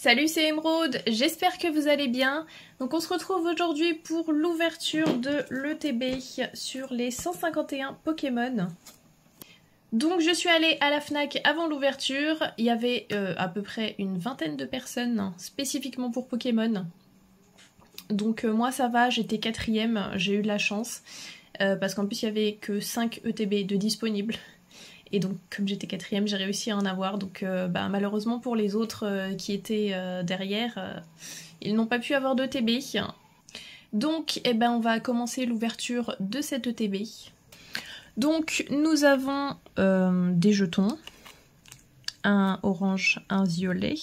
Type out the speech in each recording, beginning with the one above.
Salut, c'est Emeraude, j'espère que vous allez bien. Donc on se retrouve aujourd'hui pour l'ouverture de l'ETB sur les 151 Pokémon. Donc je suis allée à la FNAC avant l'ouverture, il y avait à peu près une vingtaine de personnes spécifiquement pour Pokémon. Donc moi ça va, j'étais quatrième, j'ai eu de la chance, parce qu'en plus il y avait que 5 ETB de disponibles. Et donc, comme j'étais quatrième, j'ai réussi à en avoir. Donc, malheureusement pour les autres qui étaient derrière, ils n'ont pas pu avoir d'ETB. Donc, on va commencer l'ouverture de cette ETB. Donc, nous avons des jetons. Un orange, un violet.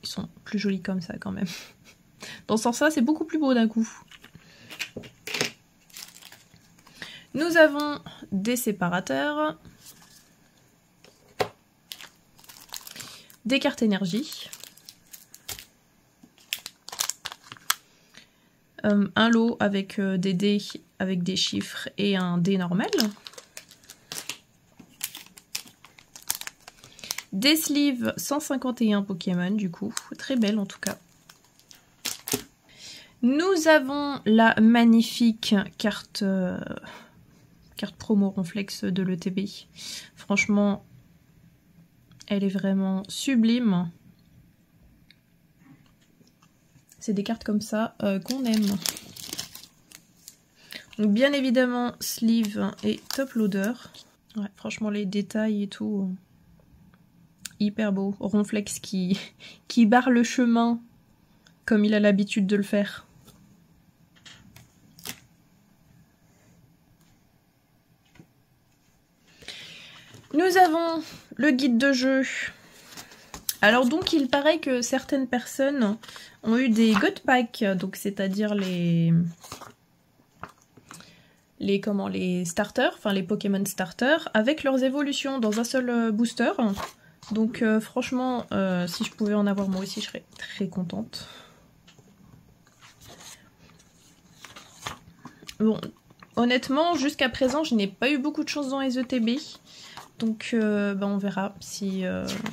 Ils sont plus jolis comme ça quand même. Dans ce sens-là, c'est beaucoup plus beau d'un coup. Nous avons des séparateurs, des cartes énergie, un lot avec des dés avec des chiffres et un dé normal, des sleeves 151 Pokémon du coup, très belle en tout cas. Nous avons la magnifique carte promo Ronflex de l'ETB. Franchement, elle est vraiment sublime. C'est des cartes comme ça qu'on aime. Donc bien évidemment, sleeve et top loader. Ouais, franchement, les détails et tout, hyper beau. Ronflex qui barre le chemin comme il a l'habitude de le faire. Nous avons le guide de jeu. Alors donc il paraît que certaines personnes ont eu des God Packs, donc c'est-à-dire les starters, enfin les Pokémon starters, avec leurs évolutions dans un seul booster. Donc franchement, si je pouvais en avoir moi aussi, je serais très contente. Bon, honnêtement, jusqu'à présent, je n'ai pas eu beaucoup de chance dans les ETB. Donc on verra si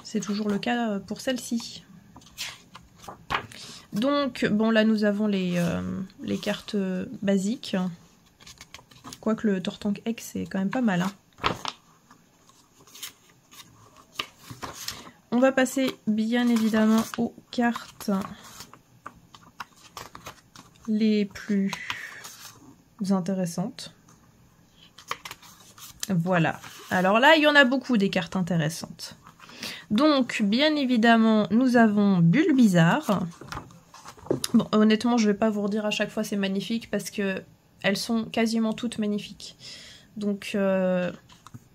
c'est toujours le cas pour celle-ci. Donc bon là nous avons les cartes basiques. Quoique le Tortank X c'est quand même pas mal. Hein. On va passer bien évidemment aux cartes les plus intéressantes. Voilà. Alors là, il y en a beaucoup des cartes intéressantes. Donc, bien évidemment, nous avons Bulbizarre. Bon, honnêtement, je ne vais pas vous redire à chaque fois c'est magnifique parce que elles sont quasiment toutes magnifiques. Donc,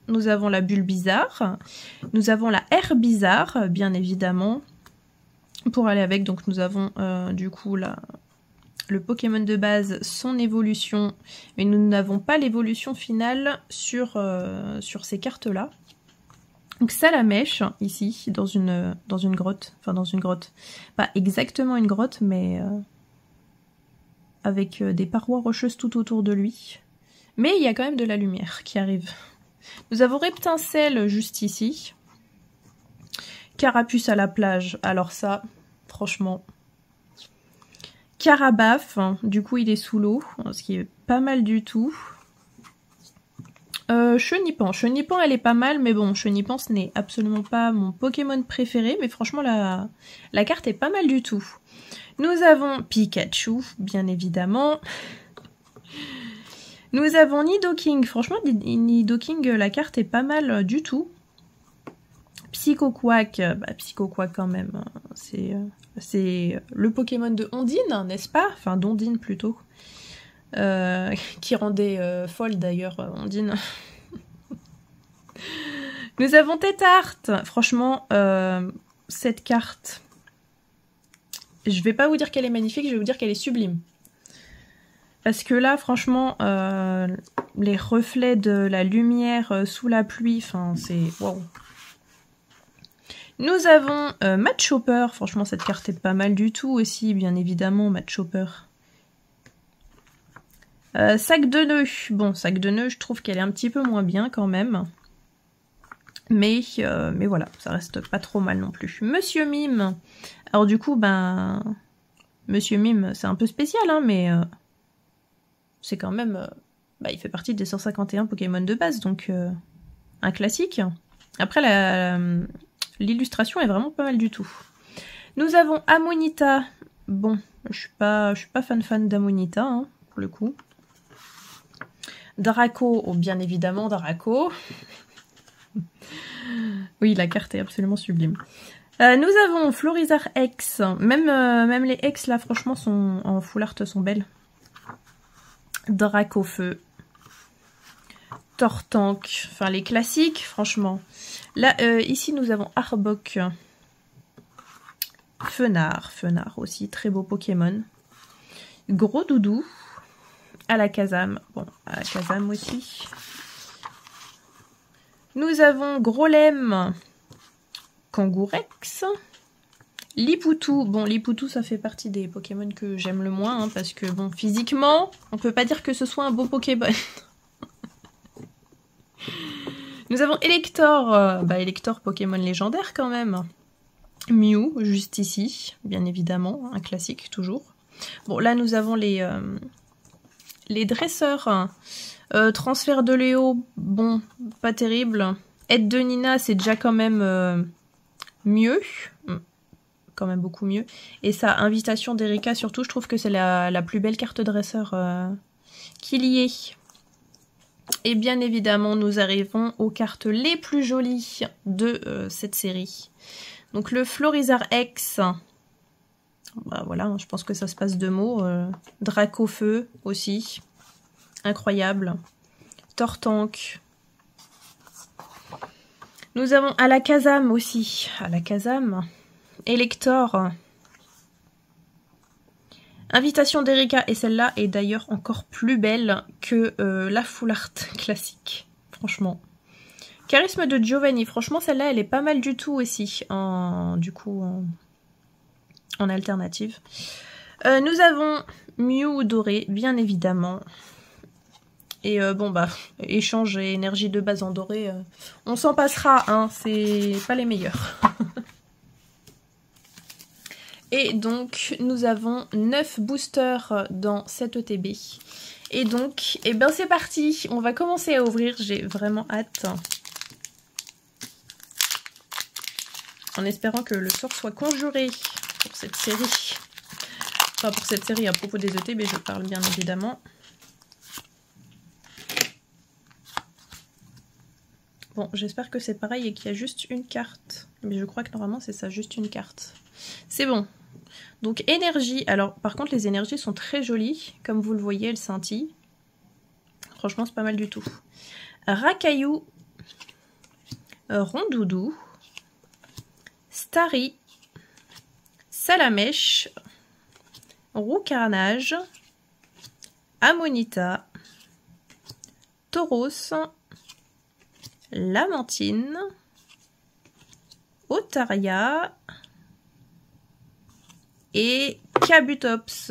nous avons la Bulbizarre. Nous avons la Herbizarre, bien évidemment. Pour aller avec, donc nous avons du coup le Pokémon de base, son évolution, mais nous n'avons pas l'évolution finale sur ces cartes-là. Donc Salamèche, ici, dans une grotte, enfin dans une grotte, pas exactement une grotte, mais avec des parois rocheuses tout autour de lui. Mais il y a quand même de la lumière qui arrive. Nous avons Reptincelle juste ici. Carapuce à la plage, alors ça, franchement... Carabaf, du coup il est sous l'eau, ce qui est pas mal du tout. Chenipan, elle est pas mal, mais bon, Chenipan ce n'est absolument pas mon Pokémon préféré, mais franchement la carte est pas mal du tout. Nous avons Pikachu, bien évidemment. Nous avons Nidoking, franchement Nidoking, la carte est pas mal du tout. Psychoquack, Psychoquack quand même, c'est le Pokémon de Ondine, n'est-ce pas? Enfin, d'Ondine plutôt. Qui rendait folle d'ailleurs Ondine. Nous avons Tétart. Franchement, cette carte, je vais pas vous dire qu'elle est magnifique, je vais vous dire qu'elle est sublime. Parce que là, franchement, les reflets de la lumière sous la pluie, enfin, c'est... Waouh. Nous avons Matchopper, franchement cette carte est pas mal du tout aussi, bien évidemment, Matchopper. Sac de nœuds, bon, sac de nœuds, je trouve qu'elle est un petit peu moins bien quand même. Mais voilà, ça reste pas trop mal non plus. Monsieur Mime. Alors du coup, ben... Monsieur Mime, c'est un peu spécial, hein, mais... c'est quand même... bah, il fait partie des 151 Pokémon de base, donc... un classique. Après, l'illustration est vraiment pas mal du tout. Nous avons Amonita. Bon, je suis pas fan d'Amonita, hein, pour le coup. Draco, oh, bien évidemment Draco. Oui, la carte est absolument sublime. Nous avons Florizarre X. Même les X là, franchement, sont en full art, sont belles. Dracofeu. Tortank, enfin les classiques, franchement. Là, ici, nous avons Arbok. Fenard aussi, très beau Pokémon. Gros Doudou. Alakazam, bon, Alakazam aussi. Nous avons Grolem. Kangourex. Lipoutou. Bon, Lipoutou, ça fait partie des Pokémon que j'aime le moins, hein, parce que, bon, physiquement, on peut pas dire que ce soit un beau Pokémon. Nous avons Elector. Elector, Pokémon légendaire quand même. Mew, juste ici, bien évidemment, un classique, toujours. Bon, là, nous avons les dresseurs. Transfert de Léo, bon, pas terrible. Aide de Nina, c'est déjà quand même mieux. Quand même beaucoup mieux. Et ça, Invitation d'Erika, surtout, je trouve que c'est la plus belle carte dresseur qu'il y ait. Et bien évidemment, nous arrivons aux cartes les plus jolies de cette série. Donc le Florizarre X. Bah voilà, je pense que ça se passe de mots. Dracofeu aussi. Incroyable. Tortank. Nous avons Alakazam aussi. Alakazam. Elector. Invitation d'Erika. Et celle-là est d'ailleurs encore plus belle que la full art classique. Franchement. Charisme de Giovanni. Franchement, celle-là, elle est pas mal du tout aussi. En alternative. Nous avons Mew doré, bien évidemment. Et échange et énergie de base en doré, on s'en passera, hein, c'est pas les meilleurs. Et donc, nous avons 9 boosters dans cette ETB. Et donc, eh ben c'est parti, on va commencer à ouvrir, j'ai vraiment hâte. En espérant que le sort soit conjuré pour cette série. Enfin, pour cette série à propos des ETB, je parle bien évidemment. Bon, j'espère que c'est pareil et qu'il y a juste une carte. Mais je crois que normalement c'est ça, juste une carte. C'est bon. Donc énergie. Alors par contre les énergies sont très jolies. Comme vous le voyez, elles scintillent. Franchement c'est pas mal du tout. Racaillou. Rondoudou. Starry. Salamèche. Roucarnage. Amonita. Tauros. Lamantine, Otaria et Kabutops.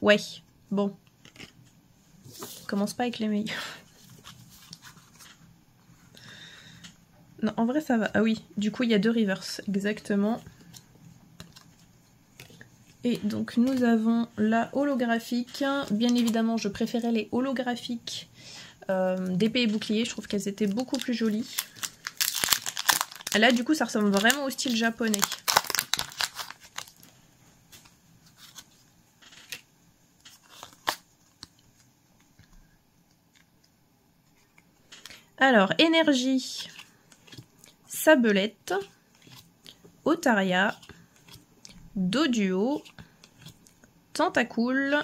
Ouais, bon. Commence pas avec les meilleurs. Non, en vrai ça va. Ah oui, du coup il y a 2 reverse, exactement. Et donc nous avons la holographique. Bien évidemment, je préférais les holographiques d'épée et bouclier, je trouve qu'elles étaient beaucoup plus jolies. Là du coup ça ressemble vraiment au style japonais. Alors, énergie, Sabelette, Otaria, Doduo, Tentacool,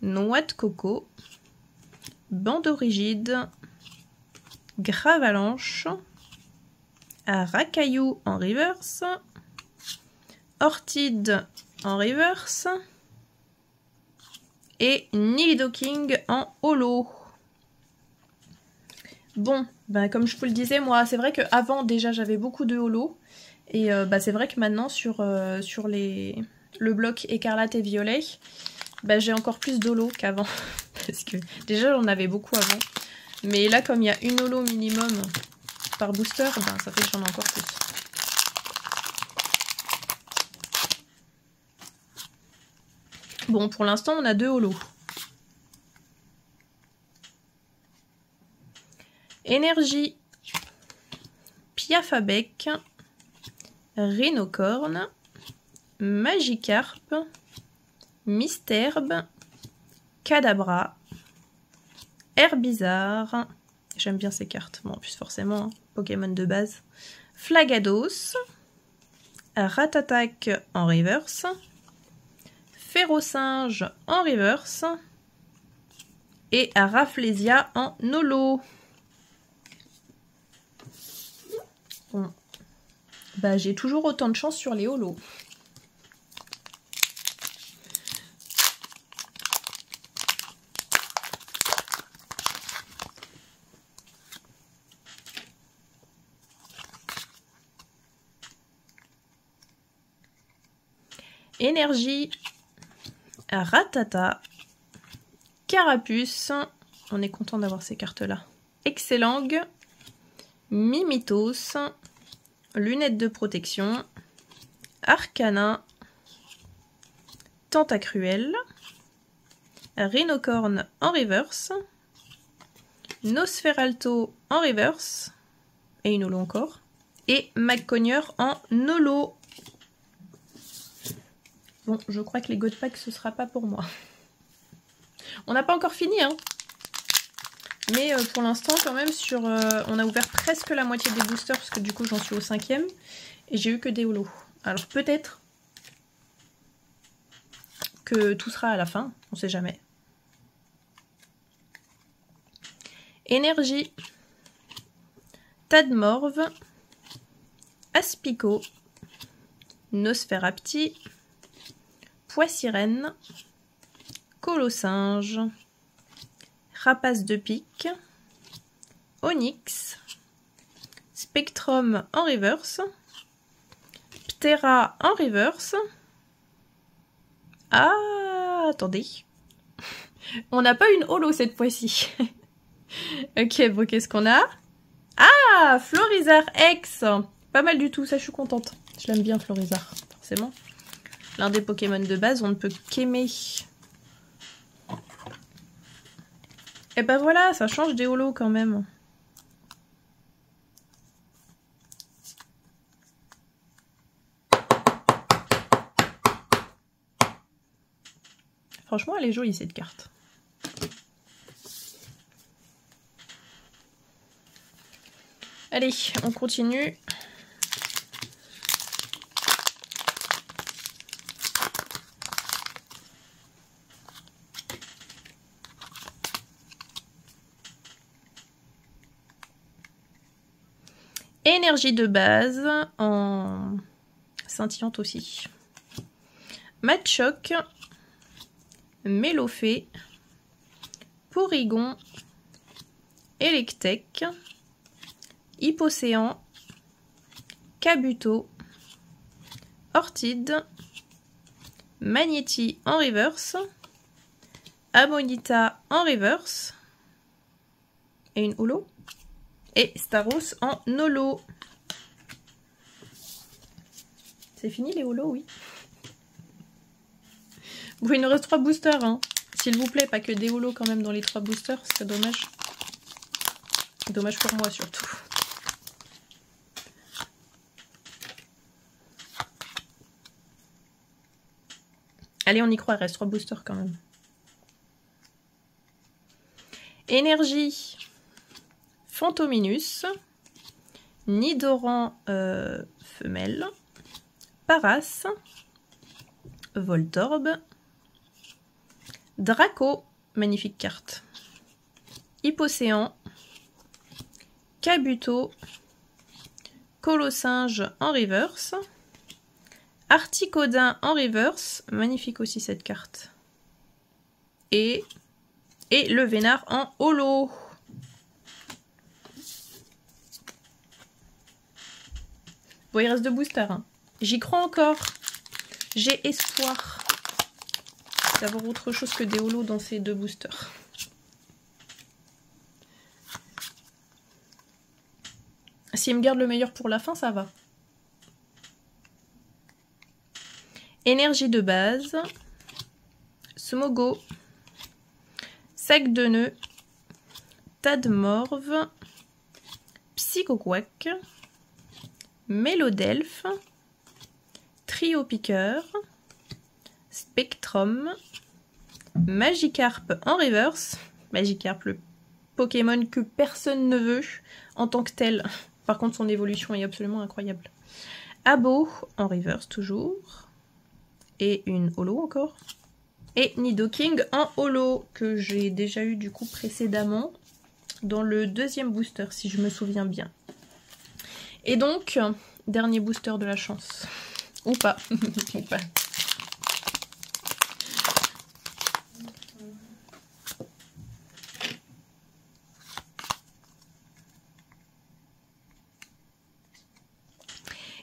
Noix de coco, Bandorigide, Gravalanche, Racaillou en reverse, Orchide en reverse et Nidoking en holo. Bon, ben comme je vous le disais, moi c'est vrai qu'avant déjà j'avais beaucoup de holo et c'est vrai que maintenant sur le bloc écarlate et violet, j'ai encore plus d'holo qu'avant. Parce que déjà j'en avais beaucoup avant. Mais là, comme il y a une holo minimum par booster, ben, ça fait que j'en ai encore plus. Bon, pour l'instant, on a 2 holos. Énergie, Piafabec, Rhinocorne, Magikarp, Misterbe, Kadabra, Herbizarre. J'aime bien ces cartes. Bon, en plus, forcément, hein, Pokémon de base. Flagados, Ratatak en reverse, Férocinge en reverse et Rafflesia en holo. Bon. Bah, j'ai toujours autant de chance sur les holos. Énergie, Ratata, Carapuce, on est content d'avoir ces cartes-là. Excellang, Mimitos, Lunettes de protection, Arcana, Tentacruel, Rhinocorne en reverse, Nosferalto en reverse, et une holo encore, et Magconnier en holo. Bon, je crois que les God Pack, ce sera pas pour moi. On n'a pas encore fini, hein. Mais pour l'instant, quand même, on a ouvert presque la moitié des boosters, parce que du coup, j'en suis au 5e. Et j'ai eu que des holos. Alors peut-être que tout sera à la fin, on sait jamais. Énergie, Tadmorve, Aspico, Nosferapti, Poissirène, Colossinge, Rapace de pique, Onyx, Spectrum en reverse, Ptera en reverse. Ah, attendez. On n'a pas une holo cette fois-ci. Ok, bon, qu'est-ce qu'on a? Ah, Florizarre X. Pas mal du tout, ça je suis contente. Je l'aime bien Florizarre, forcément. L'un des Pokémon de base, on ne peut qu'aimer. Et ben voilà, ça change des holos quand même. Franchement, elle est jolie cette carte. Allez, on continue. Énergie de base en scintillante aussi. Machoc, Mélofée, Porygon, Electek, Hypocéan, Kabuto, Orchid, Magnéti en reverse, Amonita en reverse, et une holo, et Staros en holo. C'est fini les holos, oui. Bon, il nous reste 3 boosters, hein. S'il vous plaît, pas que des holos quand même dans les 3 boosters, ce serait dommage. Dommage pour moi surtout. Allez, on y croit, il reste 3 boosters quand même. Énergie, Fantominus, Nidoran femelle, Paras, Voltorb, Draco, magnifique carte, Hypocéan, Kabuto, Colossinge en reverse, Articodin en reverse, magnifique aussi cette carte, et le Vénard en holo. Bon, il reste 2 boosters, hein. J'y crois encore. J'ai espoir d'avoir autre chose que des holos dans ces 2 boosters. s'il me garde le meilleur pour la fin, ça va. Énergie de base. Smogo. Sac de nœuds. Tas de morve. Psychoquack. Mélodelphe. Trio piqueur. Spectrum. Magikarp en reverse. Magikarp, le Pokémon que personne ne veut en tant que tel. Par contre, son évolution est absolument incroyable. Abo en reverse toujours. Et une holo encore. Et Nidoking en holo que j'ai déjà eu du coup précédemment dans le deuxième booster si je me souviens bien. Et donc, dernier booster de la chance. Ou pas. Ou pas.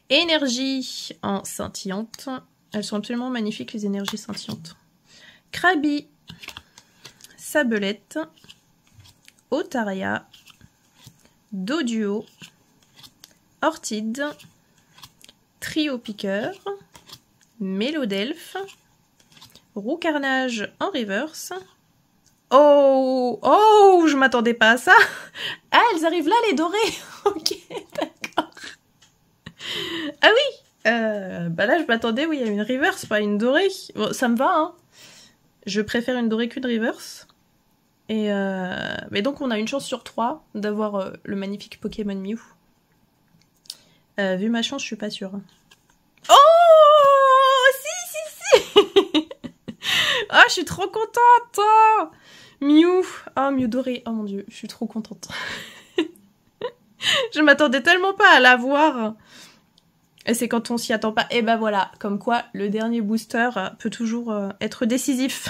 Énergie en scintillante. Elles sont absolument magnifiques les énergies scintillantes. Krabi, Sabelette, Otaria, Doduo, Orchid, Trio piqueur, Mélodelphe, Roucarnage en reverse. Oh, oh, je m'attendais pas à ça. Ah, elles arrivent là les dorées. Ok, d'accord. Ah oui. Bah là je m'attendais oui à une reverse, pas une dorée. Bon, ça me va hein. Je préfère une dorée qu'une reverse. Et mais donc on a une chance sur 3 d'avoir le magnifique Pokémon Mew. Vu ma chance, je suis pas sûre. Oh si. Ah, je suis trop contente. Oh Mew. Oh, Mew doré. Oh mon dieu, je suis trop contente. Je m'attendais tellement pas à l'avoir. Et c'est quand on s'y attend pas. Et ben voilà, comme quoi le dernier booster peut toujours être décisif.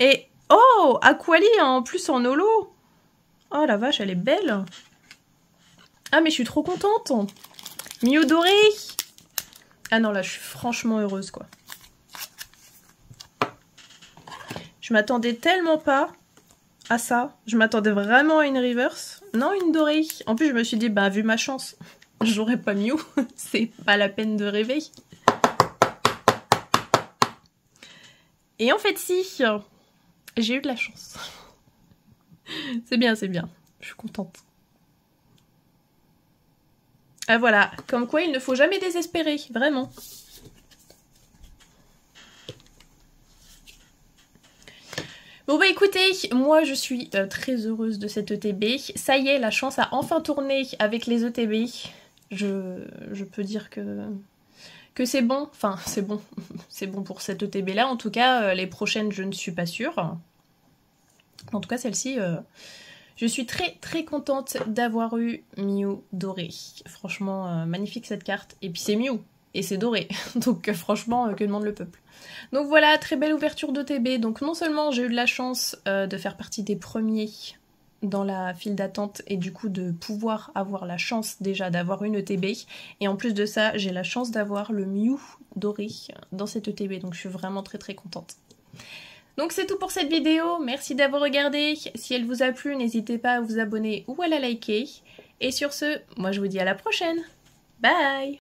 Et oh, Aquali en plus en holo. Oh la vache, elle est belle. Ah mais je suis trop contente. Mew doré. Ah non là, je suis franchement heureuse quoi. Je m'attendais tellement pas à ça. Je m'attendais vraiment à une reverse. Non, une dorée. En plus je me suis dit, bah vu ma chance, j'aurais pas Mew, c'est pas la peine de rêver. Et en fait si, j'ai eu de la chance. C'est bien, je suis contente. Ah voilà, comme quoi il ne faut jamais désespérer, vraiment. Bon bah écoutez, moi je suis très heureuse de cette ETB. Ça y est, la chance a enfin tourné avec les ETB. Je peux dire que c'est bon. Enfin, c'est bon. C'est bon pour cette ETB là. En tout cas, les prochaines, je ne suis pas sûre. En tout cas, celle-ci, je suis très très contente d'avoir eu Mew doré. Franchement, magnifique cette carte. Et puis c'est Mew. Et c'est doré. Donc franchement, que demande le peuple. Donc voilà, très belle ouverture d'ETB. Donc non seulement j'ai eu de la chance de faire partie des premiers dans la file d'attente et du coup de pouvoir avoir la chance déjà d'avoir une ETB. Et en plus de ça, j'ai la chance d'avoir le Mew doré dans cette ETB. Donc je suis vraiment très très contente. Donc c'est tout pour cette vidéo. Merci d'avoir regardé. Si elle vous a plu, n'hésitez pas à vous abonner ou à la liker. Et sur ce, moi je vous dis à la prochaine. Bye!